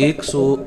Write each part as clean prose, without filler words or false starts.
100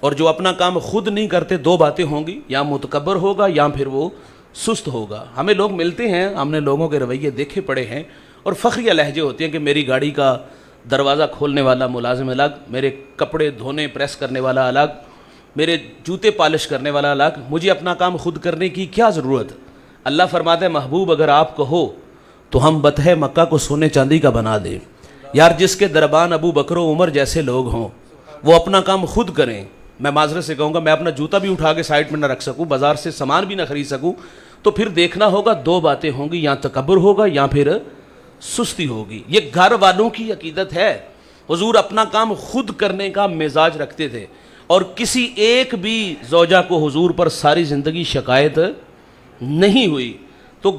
اور جو اپنا کام خود نہیں کرتے دو باتیں ہوں گی، یا متکبر ہوگا یا پھر وہ سست ہوگا۔ ہمیں لوگ ملتے ہیں، ہم نے لوگوں کے رویے دیکھے پڑے ہیں، اور فخریہ لہجے ہوتے ہیں کہ میری گاڑی کا دروازہ کھولنے والا ملازم الگ، میرے کپڑے دھونے پریس کرنے والا الگ، میرے جوتے پالش کرنے والا الگ، مجھے اپنا کام خود کرنے کی کیا ضرورت؟ اللہ فرماتا ہے محبوب اگر آپ کہو تو ہم بطح مکہ کو سونے چاندی کا بنا دیں۔ یار جس کے دربان ابو بکر و عمر جیسے لوگ ہوں، وہ اپنا کام خود کریں۔ میں معذرت سے کہوں گا، میں اپنا جوتا بھی اٹھا کے سائٹ میں نہ رکھ سکوں، بازار سے سامان بھی نہ خرید سکوں، تو پھر دیکھنا ہوگا دو باتیں ہوں گی، یا تکبر ہوگا یا پھر سستی ہوگی۔ یہ گھر والوں کی عقیدت ہے۔ حضور اپنا کام خود کرنے کا مزاج رکھتے تھے، اور کسی ایک بھی زوجہ کو حضور پر ساری زندگی شکایت نہیں ہوئی۔ تو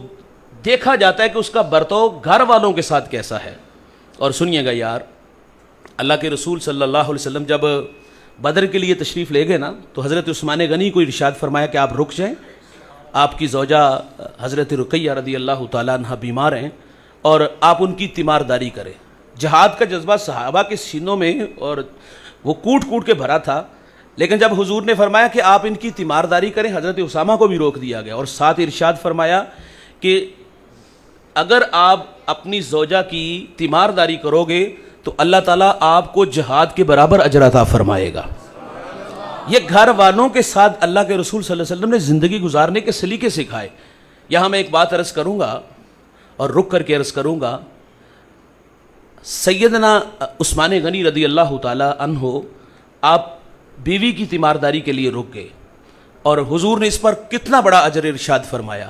دیکھا جاتا ہے کہ اس کا برتاؤ گھر والوں کے ساتھ کیسا ہے۔ اور سنیے گا یار، اللہ کے رسول صلی اللہ علیہ وسلم جب بدر کے لیے تشریف لے گئے نا، تو حضرت عثمان غنی کو ارشاد فرمایا کہ آپ رک جائیں، آپ کی زوجہ حضرت رقیہ رضی اللہ تعالیٰ عنہ بیمار ہیں، اور آپ ان کی تیمارداری کریں۔ جہاد کا جذبہ صحابہ کے سینوں میں اور وہ کوٹ کوٹ کے بھرا تھا، لیکن جب حضور نے فرمایا کہ آپ ان کی تیمارداری کریں، حضرت اسامہ کو بھی روک دیا گیا، اور ساتھ ارشاد فرمایا کہ اگر آپ اپنی زوجہ کی تیمارداری کرو گے تو اللہ تعالیٰ آپ کو جہاد کے برابر اجر عطا فرمائے گا۔ یہ گھر والوں کے ساتھ اللہ کے رسول صلی اللہ علیہ وسلم نے زندگی گزارنے کے سلیقے سکھائے۔ یہاں میں ایک بات عرض کروں گا اور رک کر کے عرض کروں گا، سیدنا عثمان غنی رضی اللہ تعالی عنہ آپ بیوی کی تیمارداری کے لیے رک گئے، اور حضور نے اس پر کتنا بڑا اجر ارشاد فرمایا۔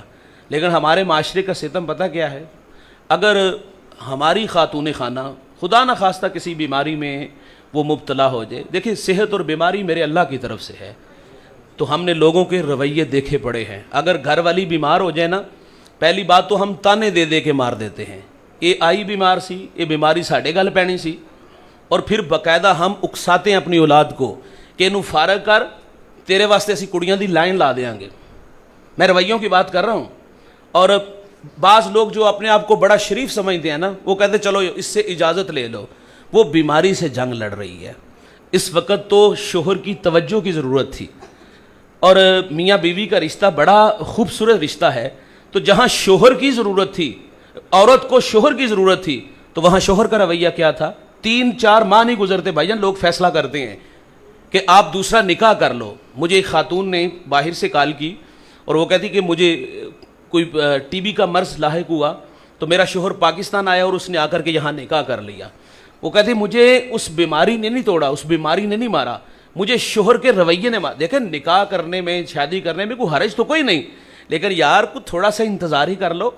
لیکن ہمارے معاشرے کا ستم پتہ کیا ہے؟ اگر ہماری خاتون خانہ خدا نہ خواستہ کسی بیماری میں وہ مبتلا ہو جائے، دیکھیں صحت اور بیماری میرے اللہ کی طرف سے ہے، تو ہم نے لوگوں کے رویے دیکھے پڑے ہیں۔ اگر گھر والی بیمار ہو جائے نا، پہلی بات تو ہم تانے دے دے کے مار دیتے ہیں، یہ آئی بیمار سی، یہ بیماری ساڑھے گل پینی سی، اور پھر باقاعدہ ہم اکساتے ہیں اپنی اولاد کو کہ انہوں فارغ کر، تیرے واسطے اسی کڑیاں دی لائن لا دیاں گے۔ میں رویوں کی بات کر رہا ہوں۔ اور بعض لوگ جو اپنے آپ کو بڑا شریف سمجھتے ہیں نا، وہ کہتے چلو اس سے اجازت لے لو، وہ بیماری سے جنگ لڑ رہی ہے۔ اس وقت تو شوہر کی توجہ کی ضرورت تھی، اور میاں بیوی کا رشتہ بڑا خوبصورت رشتہ ہے، تو جہاں شوہر کی ضرورت تھی، عورت کو شوہر کی ضرورت تھی، تو وہاں شوہر کا رویہ کیا تھا؟ 3-4 ماہ نہیں گزرتے بھائی جان، لوگ فیصلہ کرتے ہیں کہ آپ دوسرا نکاح کر لو۔ مجھے ایک خاتون نے باہر سے کال کی، اور وہ کہتی کہ مجھے کوئی ٹی بی کا مرض لاحق ہوا، تو میرا شوہر پاکستان آیا اور اس نے آ کر کے یہاں نکاح کر لیا۔ وہ کہتی مجھے اس بیماری نے نہیں توڑا، اس بیماری نے نہیں مارا، مجھے شوہر کے رویے نے مارا۔ دیکھیں نکاح کرنے میں، شادی کرنے میں کوئی حرج تو کوئی نہیں، لیکن یار کو تھوڑا سا انتظار ہی کر لو۔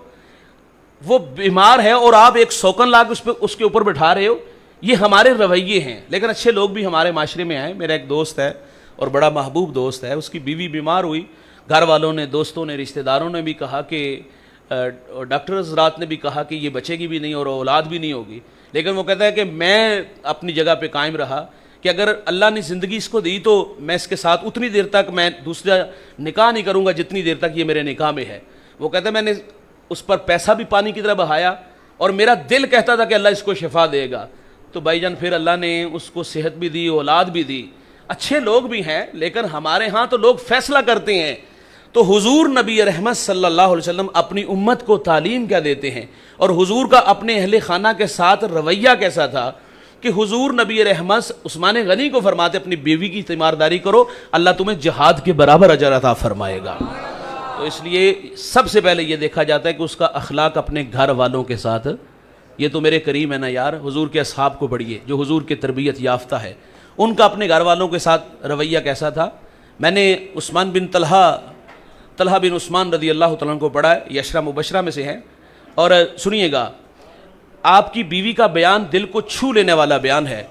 وہ بیمار ہے اور آپ ایک سوکن لاگ اس کے اوپر بٹھا رہے ہو، یہ ہمارے رویے ہیں۔ لیکن اچھے لوگ بھی ہمارے معاشرے میں آئے۔ میرا ایک دوست ہے اور بڑا محبوب دوست ہے، اس کی بیوی بیمار ہوئی، گھر والوں نے، دوستوں نے، رشتہ داروں نے بھی کہا کہ ڈاکٹر حضرات نے بھی کہا کہ یہ بچے گی بھی نہیں اور اولاد بھی نہیں ہوگی، لیکن وہ کہتا ہے کہ میں اپنی جگہ پہ قائم رہا کہ اگر اللہ نے زندگی اس کو دی تو میں اس کے ساتھ اتنی دیر تک میں دوسرا نکاح نہیں کروں گا جتنی دیر تک یہ میرے نکاح میں ہے۔ وہ کہتا ہے میں نے اس پر پیسہ بھی پانی کی طرح بہایا، اور میرا دل کہتا تھا کہ اللہ اس کو شفا دے گا۔ تو بھائی جان پھر اللہ نے اس کو صحت بھی دی، اولاد بھی دی۔ اچھے لوگ بھی ہیں، لیکن ہمارے ہاں تو لوگ فیصلہ کرتے ہیں۔ تو حضور نبی رحمت صلی اللہ علیہ وسلم اپنی امت کو تعلیم کیا دیتے ہیں، اور حضور کا اپنے اہل خانہ کے ساتھ رویہ کیسا تھا کہ حضور نبی رحمت عثمان غنی کو فرماتے اپنی بیوی کی تیمارداری کرو، اللہ تمہیں جہاد کے برابر اجر عطا فرمائے گا۔ تو اس لیے سب سے پہلے یہ دیکھا جاتا ہے کہ اس کا اخلاق اپنے گھر والوں کے ساتھ، یہ تو میرے کریم ہے نا یار، حضور کے اصحاب کو پڑھیے جو حضور کی تربیت یافتہ ہے، ان کا اپنے گھر والوں کے ساتھ رویہ کیسا تھا۔ میں نے عثمان بن طلحہ بن عثمان رضی اللہ تعالیٰ عنہ کو پڑھا ہے، یہ عشرہ مبشرہ میں سے ہیں، اور سنیے گا آپ کی بیوی کا بیان دل کو چھو لینے والا بیان ہے۔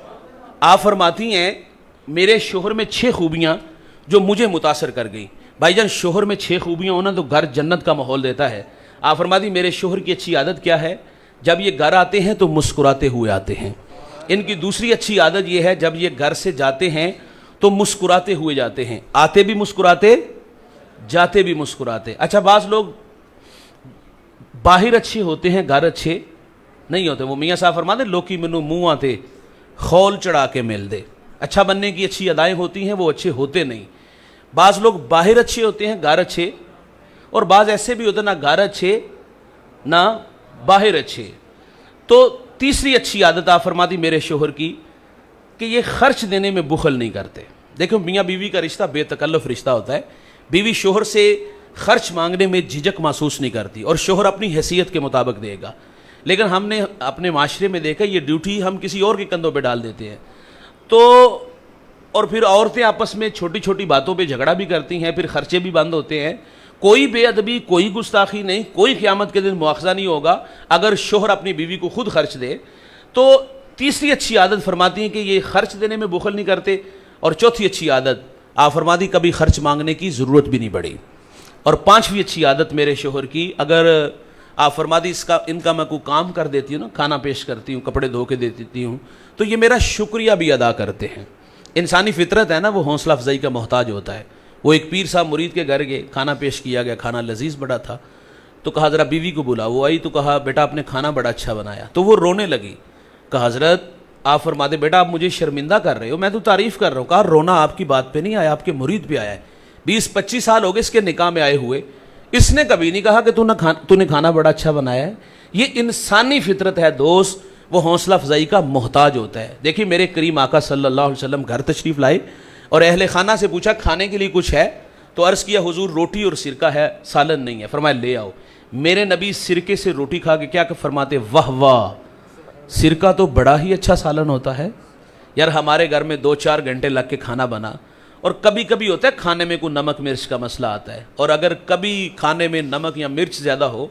آپ فرماتی ہیں میرے شوہر میں 6 خوبیاں جو مجھے متاثر کر گئیں۔ بھائی جان شوہر میں 6 خوبیاں ہونا تو گھر جنت کا ماحول دیتا ہے۔ آپ فرماتی میرے شوہر کی اچھی عادت کیا ہے؟ جب یہ گھر آتے ہیں تو مسکراتے ہوئے آتے ہیں۔ ان کی دوسری اچھی عادت یہ ہے جب یہ گھر سے جاتے ہیں تو مسکراتے ہوئے جاتے ہیں، آتے بھی مسکراتے، جاتے بھی مسکراتے۔ اچھا بعض لوگ باہر اچھے ہوتے ہیں، گھر اچھے نہیں ہوتے۔ وہ میاں صاحب فرماتے لوکی منو منہ آتے خول چڑھا کے مل دے۔ اچھا بننے کی اچھی ادائیں ہوتی ہیں وہ اچھے ہوتے نہیں. بعض لوگ باہر اچھے ہوتے ہیں گھر اچھے, اور بعض ایسے بھی ہوتے ہیں نہ گھر اچھے نہ باہر اچھے. تو تیسری اچھی عادت آپ فرما دی میرے شوہر کی کہ یہ خرچ دینے میں بخل نہیں کرتے. دیکھو میاں بیوی کا رشتہ بے تکلف رشتہ ہوتا ہے. بیوی شوہر سے خرچ مانگنے میں جھجک محسوس نہیں کرتی, اور شوہر اپنی حیثیت کے مطابق دے گا. لیکن ہم نے اپنے معاشرے میں دیکھا یہ ڈیوٹی ہم کسی اور کے کندھوں پہ ڈال دیتے ہیں. تو اور پھر عورتیں آپس میں چھوٹی چھوٹی باتوں پہ جھگڑا بھی کرتی ہیں, پھر خرچے بھی بند ہوتے ہیں. کوئی بے ادبی, کوئی گستاخی نہیں, کوئی قیامت کے دن مواخذہ نہیں ہوگا اگر شوہر اپنی بیوی کو خود خرچ دے. تو تیسری اچھی عادت فرماتی ہیں کہ یہ خرچ دینے میں بخل نہیں کرتے. اور چوتھی اچھی عادت آپ فرما دی کبھی خرچ مانگنے کی ضرورت بھی نہیں پڑی. اور پانچویں اچھی عادت میرے شوہر کی, اگر آپ فرما دی ان کا میں کوئی کام کر دیتی ہوں نا, کھانا پیش کرتی ہوں, کپڑے دھو کے دے دیتی ہوں, تو یہ میرا شکریہ بھی ادا کرتے ہیں. انسانی فطرت ہے نا, وہ حوصلہ افزائی کا محتاج ہوتا ہے. وہ ایک پیر صاحب مرید کے گھر گئے, کھانا پیش کیا گیا, کھانا لذیذ بڑا تھا. تو کہا ذرا بیوی کو بلا. وہ آئی تو کہا بیٹا آپ نے کھانا بڑا اچھا بنایا. تو وہ رونے لگی. کہا حضرت آپ فرما دے بیٹا آپ مجھے شرمندہ کر رہے ہو, میں تو تعریف کر رہا ہوں. کہا رونا آپ کی بات پہ نہیں آیا, آپ کے مرید پہ آیا ہے. 20-25 سال ہو گئے اس کے نکاح میں آئے ہوئے, اس نے کبھی نہیں کہا کہ تو نے کھانا بڑا اچھا بنایا ہے. یہ انسانی فطرت ہے دوست, وہ حوصلہ افزائی کا محتاج ہوتا ہے. دیکھیے میرے کریم آقا صلی اللہ علیہ وسلم گھر تشریف لائے اور اہل خانہ سے پوچھا کھانے کے لیے کچھ ہے؟ تو عرض کیا حضور روٹی اور سرکہ ہے, سالن نہیں ہے. فرمایا لے آؤ. میرے نبی سرکے سے روٹی کھا کے کیا فرماتے, واہ واہ سرکہ تو بڑا ہی اچھا سالن ہوتا ہے. یار ہمارے گھر میں 2-4 گھنٹے لگ کے کھانا بنا, اور کبھی کبھی ہوتا ہے کھانے میں کوئی نمک مرچ کا مسئلہ آتا ہے, اور اگر کبھی کھانے میں نمک یا مرچ زیادہ ہو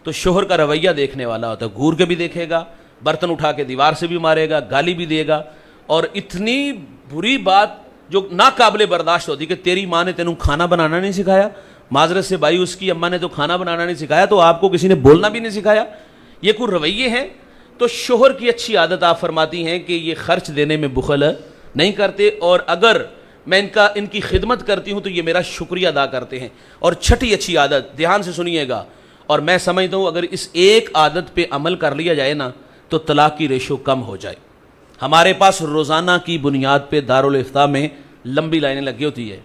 تو شوہر کا رویہ دیکھنے والا ہوتا ہے. گور کے بھی دیکھے گا, برتن اٹھا کے دیوار سے بھی مارے گا, گالی بھی دے گا, اور اتنی بری بات جو ناقابل برداشت ہوتی کہ تیری ماں نے تینوں کھانا بنانا نہیں سکھایا. معذرت سے بھائی اس کی اماں نے تو کھانا بنانا نہیں سکھایا, تو آپ کو کسی نے بولنا بھی نہیں سکھایا. یہ کوئی رویے ہیں. تو شوہر کی اچھی عادت آپ فرماتی ہیں کہ یہ خرچ دینے میں بخل نہیں کرتے, اور اگر میں ان کی خدمت کرتی ہوں تو یہ میرا شکریہ ادا کرتے ہیں. اور چھٹی اچھی عادت دھیان سے سنیے گا, اور میں سمجھتا ہوں اگر اس ایک عادت پہ عمل کر لیا جائے نا تو طلاق کی ریشو کم ہو جائے. ہمارے پاس روزانہ کی بنیاد پہ دارالافتاء میں لمبی لائنیں لگی ہوتی ہے.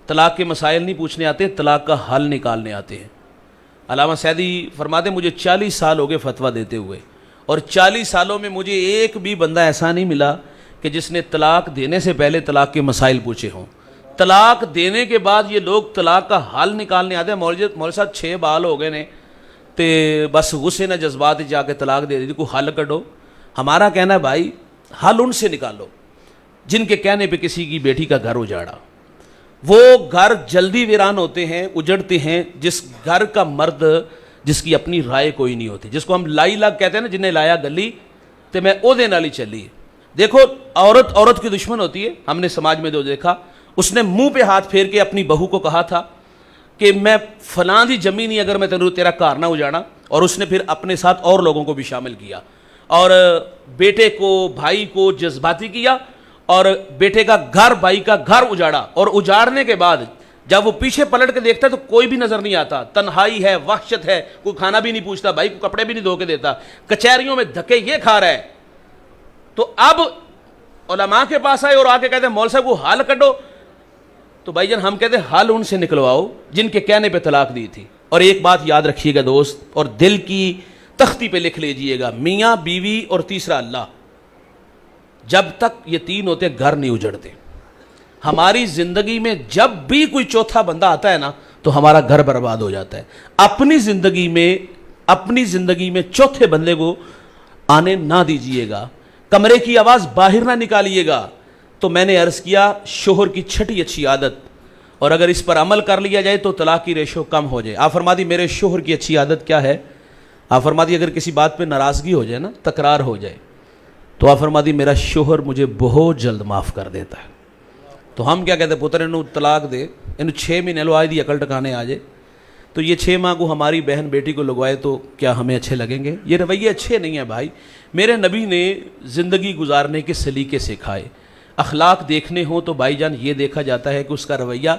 طلاق کے مسائل نہیں پوچھنے آتے, طلاق کا حل نکالنے آتے ہیں. علامہ سعدی فرماتے مجھے 40 سال ہو گئے فتویٰ دیتے ہوئے, اور 40 سالوں میں مجھے ایک بھی بندہ ایسا نہیں ملا کہ جس نے طلاق دینے سے پہلے طلاق کے مسائل پوچھے ہوں. طلاق دینے کے بعد یہ لوگ طلاق کا حل نکالنے آتے ہیں. مولوی صاحب 6 بال ہو گئے نے تے بس غصے نہ جذبات جا کے طلاق دے دی, کوئی حل کڈو. ہمارا کہنا ہے بھائی حل ان سے نکالو جن کے کہنے پہ کسی کی بیٹی کا گھر اجاڑا. وہ گھر جلدی ویران ہوتے ہیں, اجڑتے ہیں, جس گھر کا مرد جس کی اپنی رائے کوئی نہیں ہوتی, جس کو ہم لائی لاگ کہتے ہیں نا, جنہیں لایا گلی تے میں او دے نالی چلی. دیکھو عورت کی دشمن ہوتی ہے. ہم نے سماج میں جو دیکھا, اس نے منہ پہ ہاتھ پھیر کے اپنی بہو کو کہا تھا کہ میں فلاں دی زمین ہی اگر میں تیرا کار نہ اجاڑا, اور اس نے پھر اپنے ساتھ اور لوگوں کو بھی شامل کیا, اور بیٹے کو بھائی کو جذباتی کیا, اور بیٹے کا گھر بھائی کا گھر اجاڑا. اور اجاڑنے کے بعد جب وہ پیچھے پلٹ کے دیکھتا ہے تو کوئی بھی نظر نہیں آتا, تنہائی ہے, وحشت ہے, کوئی کھانا بھی نہیں پوچھتا, بھائی کو کپڑے بھی نہیں دھو کے دیتا, کچہریوں میں دھکے یہ کھا رہا ہے. تو اب علماء کے پاس آئے اور آ کے کہتے ہیں مول صاحب کو حل کڈو. تو بھائی جان ہم کہتے ہیں حل ان سے نکلواؤ جن کے کہنے پہ طلاق دی تھی. اور ایک بات یاد رکھیے گا دوست, اور دل کی تختی پہ لکھ لیجئے گا, میاں بیوی اور تیسرا اللہ, جب تک یہ 3 ہوتے گھر نہیں اجڑتے. ہماری زندگی میں جب بھی کوئی چوتھا بندہ آتا ہے نا تو ہمارا گھر برباد ہو جاتا ہے. اپنی زندگی میں چوتھے بندے کو آنے نہ دیجئے گا, کمرے کی آواز باہر نہ نکالیے گا. تو میں نے عرض کیا شوہر کی چھٹی اچھی عادت, اور اگر اس پر عمل کر لیا جائے تو طلاق کی ریشو کم ہو جائے. آپ فرما دی میرے شوہر کی اچھی عادت کیا ہے؟ آپ فرما دی اگر کسی بات پہ ناراضگی ہو جائے نا, تکرار ہو جائے, تو آپ فرما دی میرا شوہر مجھے بہت جلد معاف کر دیتا ہے. تو ہم کیا کہتے ہیں پتر انہوں طلاق دے, انہوں 6 مہینے لو آئے دی عقل ٹکانے آ جائے, تو یہ 6 ماہ کو ہماری بہن بیٹی کو لگوائے تو کیا ہمیں اچھے لگیں گے؟ یہ رویے اچھے نہیں ہیں بھائی. میرے نبی نے زندگی گزارنے کے سلیقے سکھائے. اخلاق دیکھنے ہوں تو بھائی جان یہ دیکھا جاتا ہے کہ اس کا رویہ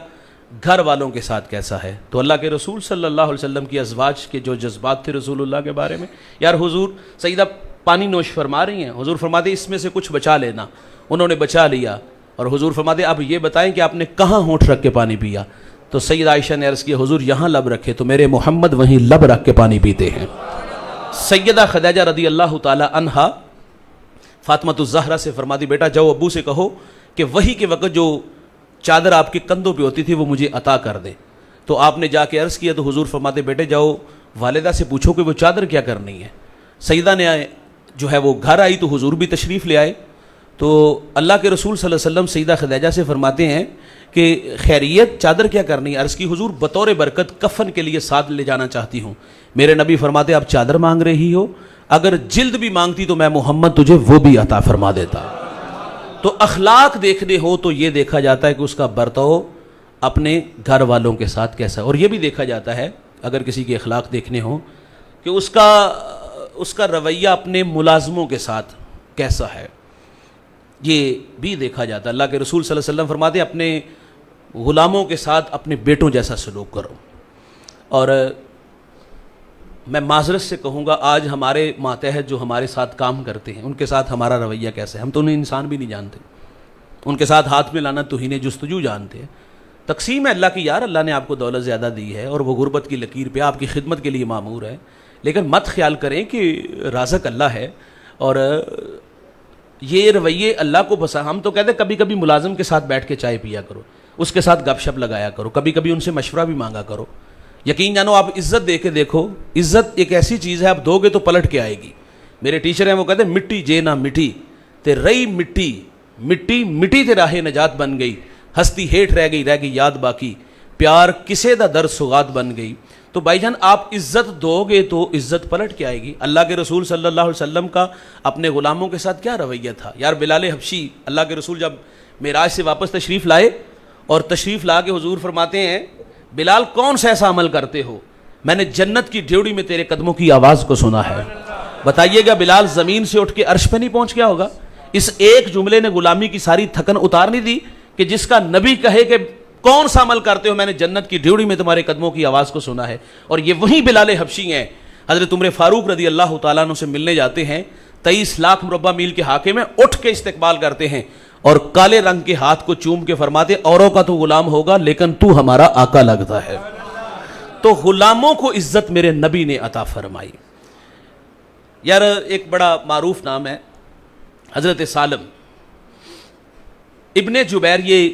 گھر والوں کے ساتھ کیسا ہے. تو اللہ کے رسول صلی اللہ علیہ وسلم کی ازواج کے جو جذبات تھے رسول اللہ کے بارے میں, یار حضور سیدہ پانی نوش فرما رہی ہیں. حضور فرماتے اس میں سے کچھ بچا لینا. انہوں نے بچا لیا اور حضور فرماتے اب یہ بتائیں کہ آپ نے کہاں ہونٹ رکھ کے پانی پیا؟ تو سیدہ عائشہ نے عرض کیا حضور یہاں لب رکھے تو میرے محمد وہیں لب رکھ کے پانی پیتے ہیں. سیدہ خدیجہ رضی اللہ تعالی عنہا فاطمہ الزہرا سے فرماتی بیٹا جاؤ ابو سے کہو کہ وہی کے وقت جو چادر آپ کے کندھوں پہ ہوتی تھی وہ مجھے عطا کر دے. تو آپ نے جا کے عرض کیا تو حضور فرماتے بیٹے جاؤ والدہ سے پوچھو کہ وہ چادر کیا کرنی ہے. سیدہ نے جو ہے وہ گھر آئی تو حضور بھی تشریف لے آئے. تو اللہ کے رسول صلی اللہ علیہ وسلم سیدہ خدیجہ سے فرماتے ہیں کہ خیریت چادر کیا کرنی ہے؟ عرض کی حضور بطور برکت کفن کے لیے ساتھ لے جانا چاہتی ہوں. میرے نبی فرماتے آپ چادر مانگ رہی ہو، اگر جلد بھی مانگتی تو میں محمد تجھے وہ بھی عطا فرما دیتا. تو اخلاق دیکھنے ہو تو یہ دیکھا جاتا ہے کہ اس کا برتاؤ اپنے گھر والوں کے ساتھ کیسا ہے، اور یہ بھی دیکھا جاتا ہے اگر کسی کے اخلاق دیکھنے ہوں کہ اس کا رویہ اپنے ملازموں کے ساتھ کیسا ہے، یہ بھی دیکھا جاتا ہے. اللہ کے رسول صلی اللہ علیہ وسلم فرماتے اپنے غلاموں کے ساتھ اپنے بیٹوں جیسا سلوک کرو. اور میں معذرت سے کہوں گا آج ہمارے ماتحت جو ہمارے ساتھ کام کرتے ہیں ان کے ساتھ ہمارا رویہ کیسا ہے. ہم تو انہیں انسان بھی نہیں جانتے، ان کے ساتھ ہاتھ میں لانا توہین جستجو جانتے ہیں. تقسیم ہے اللہ کی یار، اللہ نے آپ کو دولت زیادہ دی ہے اور وہ غربت کی لکیر پہ آپ کی خدمت کے لیے مامور ہے، لیکن مت خیال کریں کہ رازق اللہ ہے اور یہ رویے اللہ کو پسند. ہم تو کہتے ہیں کبھی کبھی ملازم کے ساتھ بیٹھ کے چائے پیا کرو، اس کے ساتھ گپ شپ لگایا کرو، کبھی کبھی ان سے مشورہ بھی مانگا کرو. یقین جانو آپ عزت دے کے دیکھو، عزت ایک ایسی چیز ہے آپ دو گے تو پلٹ کے آئے گی. میرے ٹیچر ہیں وہ کہتے ہیں مٹی جے نہ مٹی تے رئی مٹی مٹی مٹی تے راہ نجات بن گئی، ہستی ہیٹ رہ گئی یاد باقی، پیار کسے دا در سوغات بن گئی. تو بھائی جان آپ عزت دو گے تو عزت پلٹ کے آئے گی. اللہ کے رسول صلی اللہ علیہ وسلم کا اپنے غلاموں کے ساتھ کیا رویہ تھا یار. بلال حبشی اللہ کے رسول جب معراج سے واپس تشریف لائے اور تشریف لا کے حضور فرماتے ہیں بلال کون سا ایسا عمل کرتے ہو، میں نے جنت کی ڈیوڑی میں تیرے قدموں کی آواز کو سنا ہے. بتائیے گا بلال زمین سے اٹھ کے عرش پہ نہیں پہنچ گیا ہوگا؟ اس ایک جملے نے غلامی کی ساری تھکن اتار نہیں دی کہ جس کا نبی کہے کہ کون سا عمل کرتے ہو، میں نے جنت کی ڈیوڑی میں تمہارے قدموں کی آواز کو سنا ہے. اور یہ وہی بلال حبشی ہیں حضرت عمر فاروق رضی اللہ تعالیٰ عنہ سے ملنے جاتے ہیں، 23 لاکھ مربع میل کے حاکم میں اٹھ کے استقبال کرتے ہیں اور کالے رنگ کے ہاتھ کو چوم کے فرماتے اوروں کا تو غلام ہوگا لیکن تو ہمارا آقا لگتا ہے. تو غلاموں کو عزت میرے نبی نے عطا فرمائی. یار ایک بڑا معروف نام ہے حضرت سالم ابن جبیر، یہ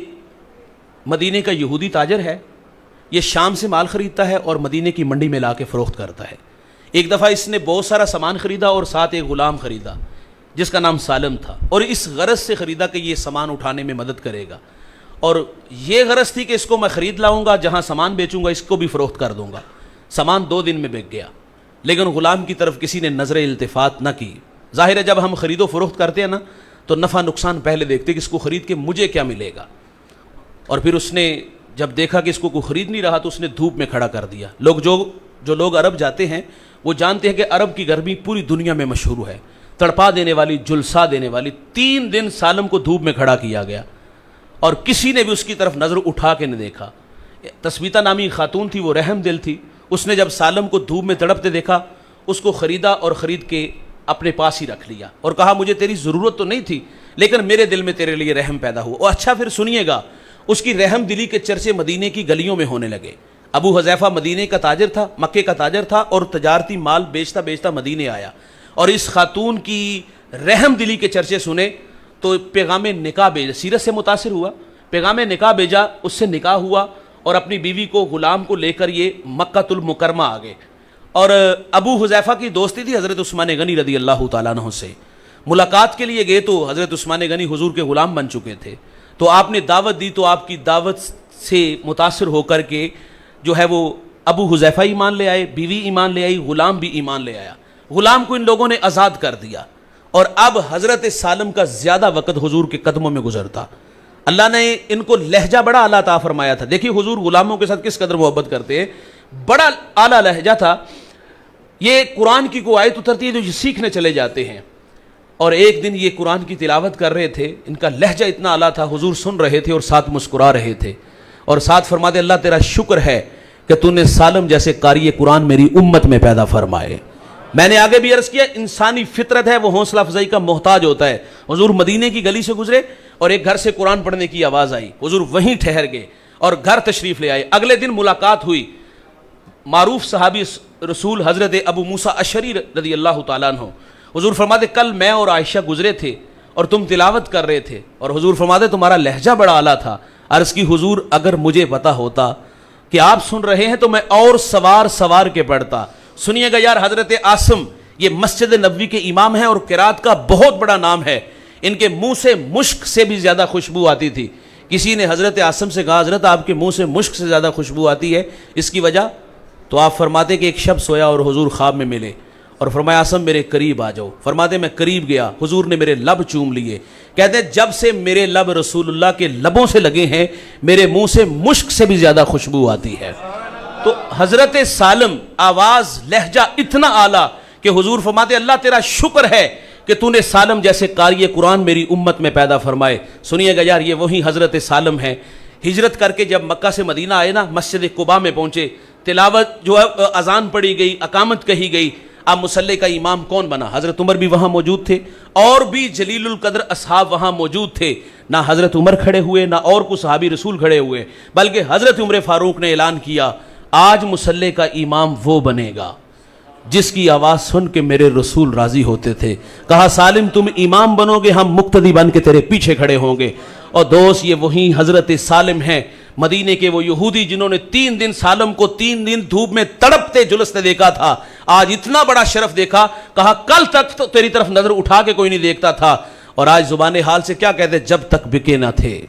مدینے کا یہودی تاجر ہے. یہ شام سے مال خریدتا ہے اور مدینے کی منڈی میں لا کے فروخت کرتا ہے. ایک دفعہ اس نے بہت سارا سامان خریدا اور ساتھ ایک غلام خریدا جس کا نام سالم تھا، اور اس غرض سے خریدا کہ یہ سامان اٹھانے میں مدد کرے گا، اور یہ غرض تھی کہ اس کو میں خرید لاؤں گا، جہاں سامان بیچوں گا اس کو بھی فروخت کر دوں گا. سامان 2 دن میں بک گیا، لیکن غلام کی طرف کسی نے نظر التفات نہ کی. ظاہر ہے جب ہم خرید و فروخت کرتے ہیں نا تو نفع نقصان پہلے دیکھتے کہ اس کو خرید کے مجھے کیا ملے گا. اور پھر اس نے جب دیکھا کہ اس کو کوئی خرید نہیں رہا تو اس نے دھوپ میں کھڑا کر دیا. جو لوگ عرب جاتے ہیں وہ جانتے ہیں کہ عرب کی گرمی پوری دنیا میں مشہور ہے، تڑپا دینے والی، جلسا دینے والی. 3 دن سالم کو دھوپ میں کھڑا کیا گیا اور کسی نے بھی اس کی طرف نظر اٹھا کے نہ دیکھا. تثبیتہ نامی خاتون تھی، وہ رحم دل تھی. اس نے جب سالم کو دھوپ میں تڑپتے دیکھا اس کو خریدا اور خرید کے اپنے پاس ہی رکھ لیا اور کہا مجھے تیری ضرورت تو نہیں تھی لیکن میرے دل میں تیرے لیے رحم پیدا ہوا. اور اچھا پھر سنیے گا، اس کی رحم دلی کے چرچے مدینے کی گلیوں میں ہونے لگے. ابو حذیفہ مدینے کا تاجر تھا، مکے کا تاجر تھا، اور تجارتی مال بیچتا بیچتا مدینے آیا اور اس خاتون کی رحم دلی کے چرچے سنے تو پیغام نکاح بھیجا. سیرت سے متاثر ہوا، پیغام نکاح بھیجا، اس سے نکاح ہوا اور اپنی بیوی کو، غلام کو لے کر یہ مکہ المکرمہ آ گئے. اور ابو حذیفہ کی دوستی تھی حضرت عثمان غنی رضی اللہ تعالیٰ عنہ سے. ملاقات کے لیے گئے تو حضرت عثمان غنی حضور کے غلام بن چکے تھے. تو آپ نے دعوت دی تو آپ کی دعوت سے متاثر ہو کر کے جو ہے وہ ابو حذیفہ ایمان لے آئے، بیوی ایمان لے آئی، غلام بھی ایمان لے آیا. غلام کو ان لوگوں نے آزاد کر دیا اور اب حضرت سالم کا زیادہ وقت حضور کے قدموں میں گزرتا. اللہ نے ان کو لہجہ بڑا اعلیٰ عطا فرمایا تھا. دیکھیے حضور غلاموں کے ساتھ کس قدر محبت کرتے ہیں، بڑا اعلیٰ لہجہ تھا. یہ قرآن کی کوئی آیت اترتی ہے جو یہ سیکھنے چلے جاتے ہیں، اور ایک دن یہ قرآن کی تلاوت کر رہے تھے، ان کا لہجہ اتنا اعلیٰ تھا، حضور سن رہے تھے اور ساتھ مسکرا رہے تھے اور ساتھ فرماتے اللہ تیرا شکر ہے کہ تو نے سالم جیسے قاری قرآن میری امت میں پیدا فرمائے. میں نے آگے بھی عرض کیا انسانی فطرت ہے وہ حوصلہ افزائی کا محتاج ہوتا ہے. حضور مدینے کی گلی سے گزرے اور ایک گھر سے قرآن پڑھنے کی آواز آئی, حضور وہیں ٹھہر گئے اور گھر تشریف لے آئے. اگلے دن ملاقات ہوئی, معروف صحابی رسول حضرت ابو موسیٰ اشعری رضی اللہ تعالیٰ عنہ. حضور فرماتے کل میں اور عائشہ گزرے تھے اور تم تلاوت کر رہے تھے, اور حضور فرماتے تمہارا لہجہ بڑا اعلیٰ تھا. عرض کی حضور اگر مجھے پتا ہوتا کہ آپ سن رہے ہیں تو میں اور سوار کے پڑھتا. سنیے گا یار, حضرت عاصم یہ مسجد نبوی کے امام ہیں اور قرات کا بہت بڑا نام ہے. ان کے منہ سے مشک سے بھی زیادہ خوشبو آتی تھی. کسی نے حضرت عاصم سے کہا حضرت آپ کے منہ سے مشک سے زیادہ خوشبو آتی ہے, اس کی وجہ؟ تو آپ فرماتے کہ ایک شب سویا اور حضور خواب میں ملے اور فرمایا عاصم میرے قریب آ جاؤ. فرماتے میں قریب گیا, حضور نے میرے لب چوم لیے. کہتے ہیں جب سے میرے لب رسول اللہ کے لبوں سے لگے ہیں میرے منہ سے مشک سے بھی زیادہ خوشبو آتی ہے. تو حضرت سالم آواز لہجہ اتنا اعلیٰ کہ حضور فرماتے اللہ تیرا شکر ہے کہ تو نے سالم جیسے قاری قرآن میری امت میں پیدا فرمائے. سنیے گا یار, یہ وہی حضرت سالم ہیں. ہجرت کر کے جب مکہ سے مدینہ آئے نا, مسجد قباء میں پہنچے, تلاوت جو ہے اذان پڑھی گئی, اقامت کہی گئی. اب مصلی کا امام کون بنا؟ حضرت عمر بھی وہاں موجود تھے اور بھی جلیل القدر اصحاب وہاں موجود تھے. نہ حضرت عمر کھڑے ہوئے نہ اور کوئی صحابی رسول کھڑے ہوئے, بلکہ حضرت عمر فاروق نے اعلان کیا آج مصلی کا امام وہ بنے گا جس کی آواز سن کے میرے رسول راضی ہوتے تھے. کہا سالم تم امام بنو گے, ہم مقتدی بن کے تیرے پیچھے کھڑے ہوں گے. اور دوست یہ وہی حضرت سالم ہیں, مدینے کے وہ یہودی جنہوں نے 3 دن سالم کو 3 دن دھوپ میں تڑپتے جلستے دیکھا تھا. آج اتنا بڑا شرف دیکھا, کہا کل تک تو تیری طرف نظر اٹھا کے کوئی نہیں دیکھتا تھا, اور آج زبان حال سے کیا کہتے جب تک بکے نہ تھے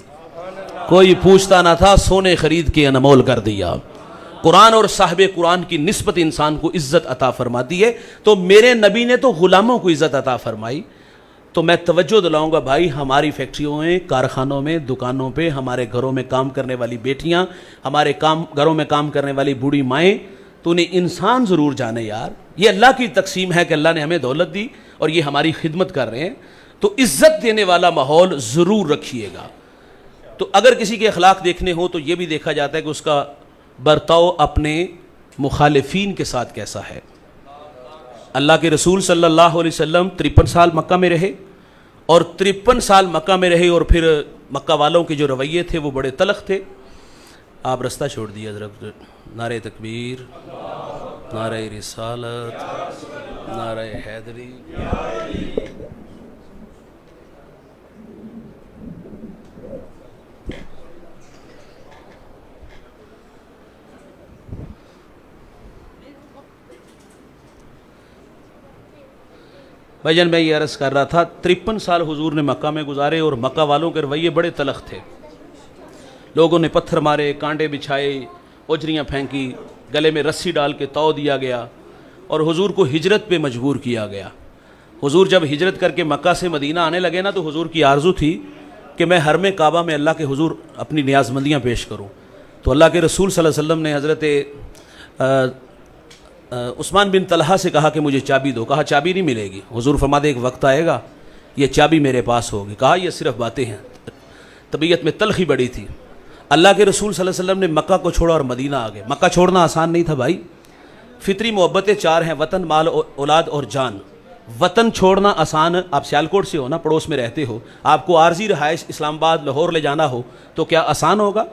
کوئی پوچھتا نہ تھا, سونے خرید کے انمول کر دیا. قرآن اور صاحب قرآن کی نسبت انسان کو عزت عطا فرماتی ہے. تو میرے نبی نے تو غلاموں کو عزت عطا فرمائی. تو میں توجہ دلاؤں گا بھائی, ہماری فیکٹریوں میں, کارخانوں میں, دکانوں پہ, ہمارے گھروں میں کام کرنے والی بیٹیاں, ہمارے گھروں میں کام کرنے والی بوڑھی مائیں, تو انہیں انسان ضرور جانے یار, یہ اللہ کی تقسیم ہے کہ اللہ نے ہمیں دولت دی اور یہ ہماری خدمت کر رہے ہیں. تو عزت دینے والا ماحول ضرور رکھیے گا. تو اگر کسی کے اخلاق دیکھنے ہو تو یہ بھی دیکھا جاتا ہے کہ اس کا برتاؤ اپنے مخالفین کے ساتھ کیسا ہے. اللہ کے رسول صلی اللہ علیہ وسلم 53 سال مکہ میں رہے, اور 53 سال مکہ میں رہے, اور پھر مکہ والوں کے جو رویے تھے وہ بڑے تلخ تھے. آپ رستہ چھوڑ دیا حضرت. نعرہ تکبیر, نعرہ رسالت, نعرہ حیدری. بھائی جان میں یہ عرض کر رہا تھا 53 سال حضور نے مکہ میں گزارے اور مکہ والوں کے رویے بڑے تلخ تھے. لوگوں نے پتھر مارے, کانٹے بچھائے, اجریاں پھینکی, گلے میں رسی ڈال کے تو دیا گیا اور حضور کو ہجرت پہ مجبور کیا گیا. حضور جب ہجرت کر کے مکہ سے مدینہ آنے لگے نا تو حضور کی آرزو تھی کہ میں حرم کعبہ میں اللہ کے حضور اپنی نیازمندیاں پیش کروں. تو اللہ کے رسول صلی اللہ علیہ وسلم نے حضرت عثمان بن طلحہ سے کہا کہ مجھے چابی دو. کہا چابی نہیں ملے گی. حضور فرماتے ایک وقت آئے گا یہ چابی میرے پاس ہوگی. کہا یہ صرف باتیں ہیں. طبیعت میں تلخی بڑی تھی. اللہ کے رسول صلی اللہ علیہ وسلم نے مکہ کو چھوڑا اور مدینہ آ گئے. مکہ چھوڑنا آسان نہیں تھا بھائی. فطری محبتیں 4 ہیں, وطن, مال, اولاد اور جان. وطن چھوڑنا آسان, آپ سیالکوٹ سے ہو نا, پڑوس میں رہتے ہو, آپ کو عارضی رہائش اسلام آباد لاہور لے جانا ہو تو کیا آسان ہوگا؟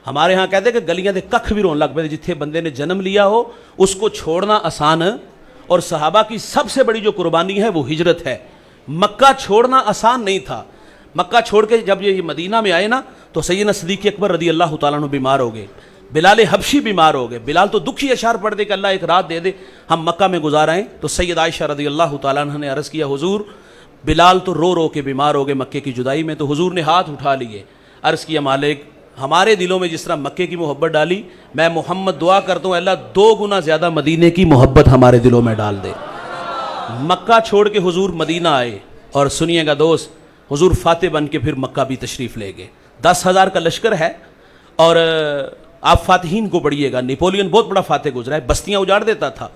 ہمارے ہاں کہتے ہیں کہ گلیاں دے ککھ بھی رون لگ پے, جتھے بندے نے جنم لیا ہو اس کو چھوڑنا آسان. اور صحابہ کی سب سے بڑی جو قربانی ہے وہ ہجرت ہے. مکہ چھوڑنا آسان نہیں تھا. مکہ چھوڑ کے جب یہ مدینہ میں آئے نا تو سیدنا صدیق اکبر رضی اللہ تعالیٰ عنہ بیمار ہو گئے, بلال حبشی بیمار ہو گئے. بلال تو دکھی اشعار پڑھ دے کہ اللہ ایک رات دے دے ہم مکہ میں گزارائیں. تو سید عائشہ رضی اللہ تعالیٰ عنہ نے عرض کیا حضور بلال تو رو رو کے بیمار ہو گئے مکے کی جدائی میں. تو حضور نے ہاتھ اٹھا لیے, عرض کیا مالک ہمارے دلوں میں جس طرح مکے کی محبت ڈالی, میں محمد دعا کرتا ہوں اللہ 2 گنا زیادہ مدینے کی محبت ہمارے دلوں میں ڈال دے. مکہ چھوڑ کے حضور مدینہ آئے, اور سنیے گا دوست حضور فاتح بن کے پھر مکہ بھی تشریف لے گئے. 10,000 کا لشکر ہے, اور آپ فاتحین کو پڑھیے گا. نیپولین بہت بڑا فاتح گزرا ہے, بستیاں اجاڑ دیتا تھا,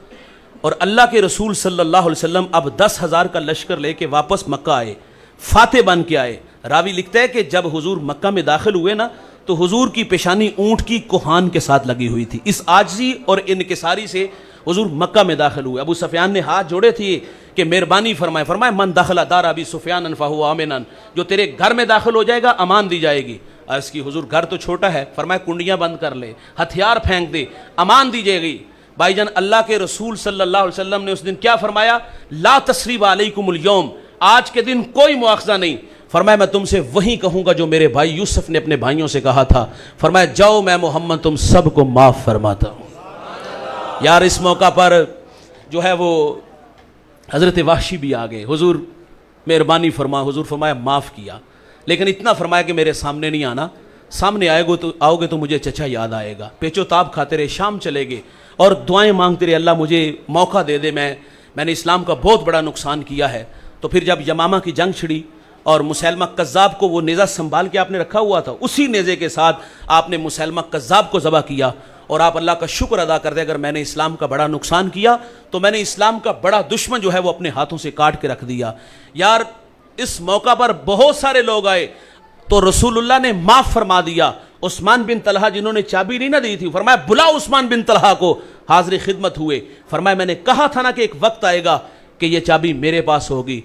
اور اللہ کے رسول صلی اللہ علیہ وسلم اب 10,000 کا لشکر لے کے واپس مکہ آئے, فاتح بن کے آئے. راوی لکھتا ہے کہ جب حضور مکہ میں داخل ہوئے نا تو حضور کی پیشانی اونٹ کی کوہان کے ساتھ لگی ہوئی تھی. اس عاجزی اور انکساری سے حضور مکہ میں داخل ہوئے، ابو سفیان نے ہاتھ جوڑے تھے کہ مہربانی فرمائے، فرمائے من دخل دار ابی سفیان فہو آمنا، جو تیرے گھر میں داخل ہو جائے گا امان دی جائے گی۔ عرض کی حضور گھر تو چھوٹا ہے، فرمائے کنڈیاں بند کر لے، ہتھیار پھینک دے، امان دی جائے گی۔ بھائی جان اللہ کے رسول صلی اللہ علیہ وسلم نے اس دن کیا فرمایا؟ لا تثریب علیکم اليوم، آج کے دن کوئی مواخذہ نہیں۔ فرمایا میں تم سے وہی کہوں گا جو میرے بھائی یوسف نے اپنے بھائیوں سے کہا تھا، فرمایا جاؤ میں محمد تم سب کو معاف فرماتا ہوں۔ یار اس موقع پر جو ہے وہ حضرت وحشی بھی آ گئے، حضور مہربانی فرما، حضور فرمایا معاف کیا، لیکن اتنا فرمایا کہ میرے سامنے نہیں آنا، سامنے آؤ گے تو مجھے چچا یاد آئے گا۔ پیچو تاب کھاتے رہے، شام چلے گئے اور دعائیں مانگتے رہے، اللہ مجھے موقع دے دے، میں نے اسلام کا بہت بڑا نقصان کیا ہے۔ تو پھر جب یمامہ کی جنگ چھڑی اور مسیلمہ کذاب کو وہ نیزہ سنبھال کے آپ نے رکھا ہوا تھا، اسی نیزے کے ساتھ آپ نے مسیلمہ کذاب کو ذبح کیا، اور آپ اللہ کا شکر ادا کرتے اگر میں نے اسلام کا بڑا نقصان کیا تو میں نے اسلام کا بڑا دشمن جو ہے وہ اپنے ہاتھوں سے کاٹ کے رکھ دیا۔ یار اس موقع پر بہت سارے لوگ آئے تو رسول اللہ نے معاف فرما دیا۔ عثمان بن طلحہ جنہوں نے چابی نہیں نہ دی تھی، فرمایا بلاؤ عثمان بن طلحہ کو، حاضر خدمت ہوئے، فرمایا میں نے کہا تھا نا کہ ایک وقت آئے گا کہ یہ چابی میرے پاس ہوگی۔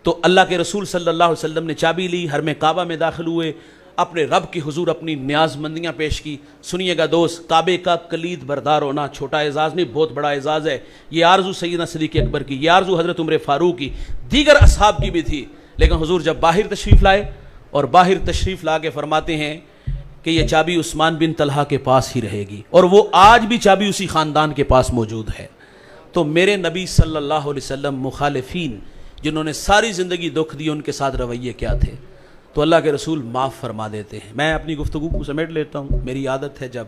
تو اللہ کے رسول صلی اللہ علیہ وسلم نے چابی لی، حرم کعبہ میں داخل ہوئے، اپنے رب کی حضور اپنی نیاز مندیاں پیش کی۔ سنیے گا دوست، کعبے کا کلید بردار ہونا چھوٹا اعزاز نہیں، بہت بڑا اعزاز ہے۔ یہ آرزو سیدنا صدیق اکبر کی، یہ آرزو حضرت عمر فاروق کی، دیگر اصحاب کی بھی تھی، لیکن حضور جب باہر تشریف لائے اور باہر تشریف لا کے فرماتے ہیں کہ یہ چابی عثمان بن طلحہ کے پاس ہی رہے گی، اور وہ آج بھی چابی اسی خاندان کے پاس موجود ہے۔ تو میرے نبی صلی اللہ علیہ وسلم مخالفین جنہوں نے ساری زندگی دکھ دی ان کے ساتھ رویے کیا تھے؟ تو اللہ کے رسول معاف فرما دیتے ہیں۔ میں اپنی گفتگو کو سمیٹ لیتا ہوں، میری عادت ہے جب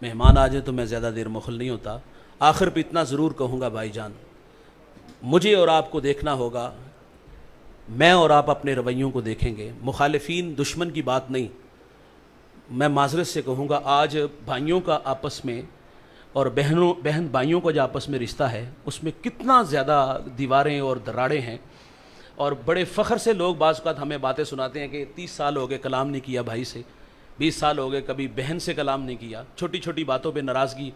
مہمان آ جائیں تو میں زیادہ دیر مخل نہیں ہوتا۔ آخر پہ اتنا ضرور کہوں گا بھائی جان، مجھے اور آپ کو دیکھنا ہوگا، میں اور آپ اپنے رویوں کو دیکھیں گے۔ مخالفین دشمن کی بات نہیں، میں معذرت سے کہوں گا آج بھائیوں کا آپس میں اور بہن بھائیوں کا جو آپس میں رشتہ ہے اس میں کتنا زیادہ دیواریں اور دراڑیں ہیں، اور بڑے فخر سے لوگ بعض اوقات ہمیں باتیں سناتے ہیں کہ 30 سال ہو گئے کلام نہیں کیا بھائی سے، 20 سال ہو گئے کبھی بہن سے کلام نہیں کیا، چھوٹی چھوٹی باتوں پہ ناراضگی،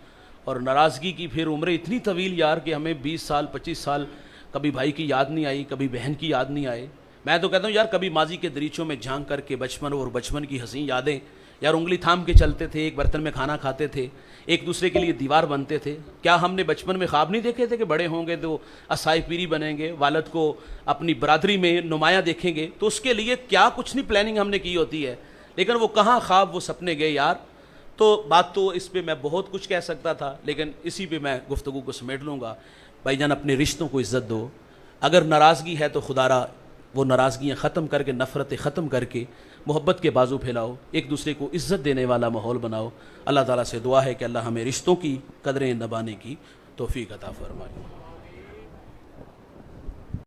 اور ناراضگی کی پھر عمریں اتنی طویل یار کہ ہمیں 20 سال 25 سال کبھی بھائی کی یاد نہیں آئی، کبھی بہن کی یاد نہیں آئے۔ میں تو کہتا ہوں یار کبھی ماضی کے دریچوں میں جھانک کر کے بچپن اور بچپن کی حسین یادیں، یار انگلی تھام کے چلتے تھے، ایک برتن میں کھانا کھاتے تھے، ایک دوسرے کے لیے دیوار بنتے تھے۔ کیا ہم نے بچپن میں خواب نہیں دیکھے تھے کہ بڑے ہوں گے تو اسائی پیری بنیں گے، والد کو اپنی برادری میں نمایاں دیکھیں گے؟ تو اس کے لیے کیا کچھ نہیں پلاننگ ہم نے کی ہوتی ہے، لیکن وہ کہاں خواب وہ سپنے گئے یار۔ تو بات تو اس پہ میں بہت کچھ کہہ سکتا تھا، لیکن اسی پہ میں گفتگو کو سمیٹ لوں گا۔ بھائی جان اپنے رشتوں کو عزت دو، اگر ناراضگی ہے تو خدا را وہ ناراضگیاں ختم کر کے، نفرتیں ختم کر کے محبت کے بازو پھیلاؤ، ایک دوسرے کو عزت دینے والا ماحول بناؤ۔ اللہ تعالیٰ سے دعا ہے کہ اللہ ہمیں رشتوں کی قدریں نبھانے کی توفیق عطا فرمائے۔